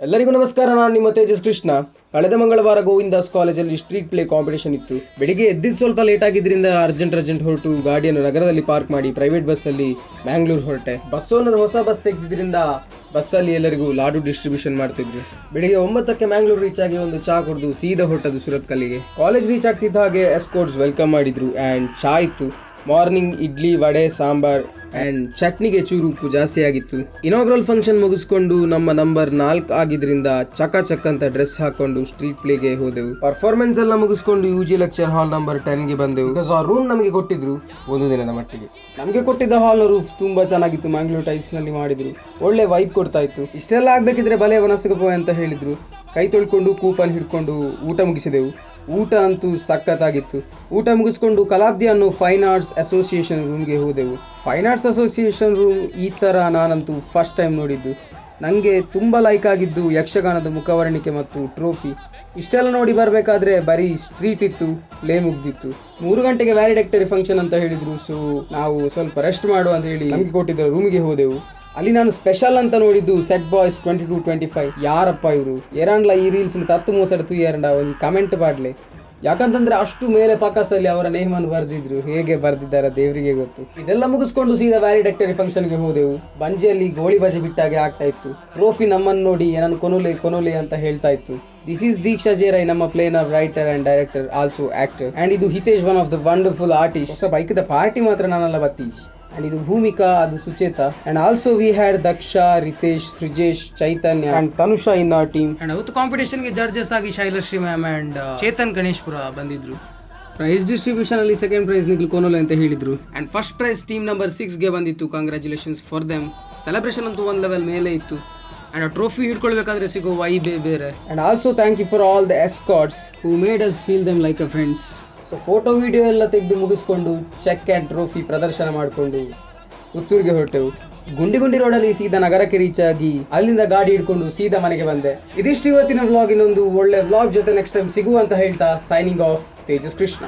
ಎಲ್ಲರಿಗೂ ನಮಸ್ಕಾರ. ನಾನು ನಿಮ್ಮ ತೇಜಸ್ ಕೃಷ್ಣ. ಕಳೆದ ಮಂಗಳವಾರ ಗೋವಿಂದಾಸ್ ಕಾಲೇಜಲ್ಲಿ ಸ್ಟ್ರೀಟ್ ಪ್ಲೇ ಕಾಂಪಿಟೇಷನ್ ಇತ್ತು. ಬೆಳಿಗ್ಗೆ ಎದ್ದಿದ್ದು ಸ್ವಲ್ಪ ಲೇಟ್ ಆಗಿದ್ದರಿಂದ ಅರ್ಜೆಂಟ್ ಹೊರಟು ಗಾಡಿಯನ್ನು ನಗರದಲ್ಲಿ ಪಾರ್ಕ್ ಮಾಡಿ ಪ್ರೈವೇಟ್ ಬಸ್ಸಲ್ಲಿ ಮ್ಯಾಂಗ್ಳೂರ್ ಹೊರಟೆ. ಬಸ್ ಓನರ್ ಹೊಸ ಬಸ್ ತೆಗೆದಿದ್ದರಿಂದ ಬಸ್ಸಲ್ಲಿ ಎಲ್ಲರಿಗೂ ಲಾಡು ಡಿಸ್ಟ್ರಿಬ್ಯೂಷನ್ ಮಾಡ್ತಿದ್ರು. ಬೆಳಿಗ್ಗೆ 9ಕ್ಕೆ ಮ್ಯಾಂಗ್ಳೂರ್ ರೀಚ್ ಆಗಿ ಒಂದು ಚಾ ಕುಡಿದು ಸೀದಾ ಹೊರಟದು ಸುರತ್ ಕಲ್ಲಿಗೆ. ಕಾಲೇಜ್ ರೀಚ್ ಆಗ್ತಿದ್ದ ಹಾಗೆ ಎಸ್ಕೋರ್ಟ್ಸ್ ವೆಲ್ಕಮ್ ಮಾಡಿದ್ರು ಆ್ಯಂಡ್ ಚಾ ಇತ್ತು. ಮಾರ್ನಿಂಗ್ ಇಡ್ಲಿ, ವಡೆ, ಸಾಂಬಾರ್ ಆ್ಯಂಡ್ ಚಟ್ನಿಗೆ ಚೂರು ಉಪ್ಪು ಜಾಸ್ತಿ ಆಗಿತ್ತು. ಇನಾಗ್ರಲ್ ಫಂಕ್ಷನ್ ಮುಗಿಸ್ಕೊಂಡು ನಮ್ಮ ನಂಬರ್ 4 ಆಗಿದ್ರಿಂದ ಚಕ್ ಅಂತ ಡ್ರೆಸ್ ಹಾಕೊಂಡು ಸ್ಟ್ರೀಟ್ ಪ್ಲೇಗೆ ಹೋದೆವು. ಪರ್ಫಾರ್ಮೆನ್ಸ್ ಎಲ್ಲ ಮುಗಿಸ್ಕೊಂಡು UG ಲೆಕ್ಚರ್ ಹಾಲ್ ನಂಬರ್ 10ಗೆ ಬಂದೆವು. ಬಿಕಾಸ್ ಆ ರೂಮ್ ನಮಗೆ ಕೊಟ್ಟಿದ್ರು ಒಂದು ದಿನದ ಮಟ್ಟಿಗೆ. ನಮಗೆ ಕೊಟ್ಟಿದ್ದ ಹಾಲ್ ರೂಫ್ ತುಂಬಾ ಚೆನ್ನಾಗಿತ್ತು. ಮ್ಯಾಂಗ್ಳೂರ್ ಟೈಲ್ಸ್ ನಲ್ಲಿ ಮಾಡಿದ್ರು. ಒಳ್ಳೆ ವೈಬ್ ಕೊಡ್ತಾ ಇತ್ತು. ಇಷ್ಟೆಲ್ಲ ಆಗ್ಬೇಕಿದ್ರೆ ಬಲೆ ವನಸಗಪ ಅಂತ ಹೇಳಿದ್ರು. ಕೈ ತೊಳ್ಕೊಂಡು ಕೂಪನ್ ಹಿಡ್ಕೊಂಡು ಊಟ ಮುಗಿಸಿದೆವು. ಊಟ ಅಂತೂ ಸಖತ್ತಾಗಿತ್ತು. ಊಟ ಮುಗಿಸ್ಕೊಂಡು ಕಲಾಬ್ದಿ ಅನ್ನೋ ಫೈನ್ ಆರ್ಟ್ಸ್ ಅಸೋಸಿಯೇಷನ್ ರೂಮ್ಗೆ ಹೋದೆವು. ಫೈನ್ ಆರ್ಟ್ಸ್ ಅಸೋಸಿಯೇಷನ್ ರೂಮ್ ಈ ಥರ ನಾನಂತೂ ಫಸ್ಟ್ ಟೈಮ್ ನೋಡಿದ್ದು. ನನಗೆ ತುಂಬ ಲೈಕ್ ಆಗಿದ್ದು ಯಕ್ಷಗಾನದ ಮುಖವರ್ಣಿಕೆ ಮತ್ತು ಟ್ರೋಫಿ. ಇಷ್ಟೆಲ್ಲ ನೋಡಿ ಬರಬೇಕಾದ್ರೆ ಬರೀ ಸ್ಟ್ರೀಟ್ ಇತ್ತು, ಲೇ ಮುಗ್ದಿತ್ತು. 3 ಗಂಟೆಗೆ ವ್ಯಾಲಿಡೆಕ್ಟರಿ ಫಂಕ್ಷನ್ ಅಂತ ಹೇಳಿದ್ರು. ಸೊ ನಾವು ಸ್ವಲ್ಪ ರೆಸ್ಟ್ ಮಾಡುವ ಅಂತ ಹೇಳಿ ನಮಗೆ ಕೊಟ್ಟಿದ್ದ ರೂಮಿಗೆ ಹೋದೆವು. ಅಲ್ಲಿ ನಾನು ಸ್ಪೆಷಲ್ ಅಂತ ನೋಡಿದ್ದು ಸೆಟ್ ಬಾಯ್ಸ್ 22-25. ಯಾರಪ್ಪ ಇವರು ಏರಂಡ್ಲ ಈ ರೀಲ್ಸ್ ತತ್ತು ಮೋಸಡ್ತು ಏರಂಡ ಒಂದು ಕಮೆಂಟ್ ಪಾಡ್ಲೆ. ಯಾಕಂತಂದ್ರೆ ಅಷ್ಟು ಮೇಲೆ ಪಕ್ಕಸಲ್ಲಿ ಅವರ ನೇಮನ್ನು ಬರ್ದಿದ್ರು. ಹೇಗೆ ಬರ್ದಿದ್ದಾರೆ ದೇವರಿಗೆ ಗೊತ್ತು. ಇದೆಲ್ಲ ಮುಗಿಸ್ಕೊಂಡು ಸೀದಾ ವ್ಯಾಲಿಡೆಕ್ಟರಿ ಫಂಕ್ಷನ್ಗೆ ಹೋದೆವು. ಬಂಜಿಯಲ್ಲಿ ಗೋಳಿ ಬಜೆ ಬಿಟ್ಟಾಗೆ ಆಗ್ತಾ ಇತ್ತು. ಟ್ರೋಫಿ ನಮ್ಮನ್ನು ನೋಡಿ ಏನನ್ನು ಕೊನೋಲೆ ಅಂತ ಹೇಳ್ತಾ ಇತ್ತು. ದಿಸ್ ಈಸ್ ದೀಕ್ಷಾ ಜೇರೈ, ನಮ್ಮ plain of writer and director, also actor. And ಇದು Hitesh, one of the wonderful artist. ಬೈಕ್ದ ಪಾರ್ಟಿ ಮಾತ್ರ ನಾನಲ್ಲ ಬತ್ತೀಜ್. ಅಂಡ್ ಇದು ಭೂಮಿಕಾ, ಅದು Sucheta. And also we had Daksha, Ritesh, Srujesh, Chaitanya and Tanusha in our team. And ಅವತ್ತು ಕಾಂಪಿಟೇಷನ್ಗೆ ಜಡ್ಜಸ್ ಆಗಿ ಶೈಲಶ್ರೀ ಮ್ಯಾಮ್ ಅಂಡ್ ಚೇತನ್ ಗಣೇಶ್ಪುರ ಬಂದಿದ್ರು. ಪ್ರೈಸ್ ಡಿಸ್ಟ್ರಿಬ್ಯೂಷನ್ ಅಲ್ಲಿ ಸೆಕೆಂಡ್ ಪ್ರೈಸ್ ನಿಖಿಲ್ ಕೋನೋಲೆ ಅಂತ ಹೇಳಿದ್ರು. And first prize team number 6ಗೆ ಬಂದಿತ್ತು. Congratulations for them. ಸೆಲೆಬ್ರೇಷನ್ ಅಂತೂ ಒಂದು ಲೆವೆಲ್ ಮೇಲೆ ಇತ್ತು. ಅಂಡ್ ಆ ಟ್ರೋಫಿ ಹಿಡ್ಕೊಳ್ಬೇಕಾದ್ರೆ ಸಿಗೋ ವೈಬೇ ಬೇರೆ. And also thank you for all the escorts who made us feel them like a friends. ಸೊ ಫೋಟೋ ವಿಡಿಯೋ ಎಲ್ಲ ತೆಗೆದು ಮುಗಿಸ್ಕೊಂಡು ಚೆಕ್ ಆ್ಯಂಡ್ ಟ್ರೋಫಿ ಪ್ರದರ್ಶನ ಮಾಡಿಕೊಂಡು ಪುತ್ತೂರಿಗೆ ಹೊರಟೆವು. ಗುಂಡಿ ರೋಡಲ್ಲಿ ಸೀದಾ ನಗರಕ್ಕೆ ರೀಚ್ ಆಗಿ ಅಲ್ಲಿಂದ ಗಾಡಿ ಹಿಡ್ಕೊಂಡು ಸೀದಾ ಮನೆಗೆ ಬಂದೆ. ಇದಿಷ್ಟು ಇವತ್ತಿನ ವ್ಲಾಗ್. ಇನ್ನೊಂದು ಒಳ್ಳೆ ವ್ಲಾಗ್ ಜೊತೆ ನೆಕ್ಸ್ಟ್ ಟೈಮ್ ಸಿಗುವ ಅಂತ ಹೇಳ್ತಾ ಸೈನಿಂಗ್ ಆಫ್, ತೇಜಸ್ ಕೃಷ್ಣ.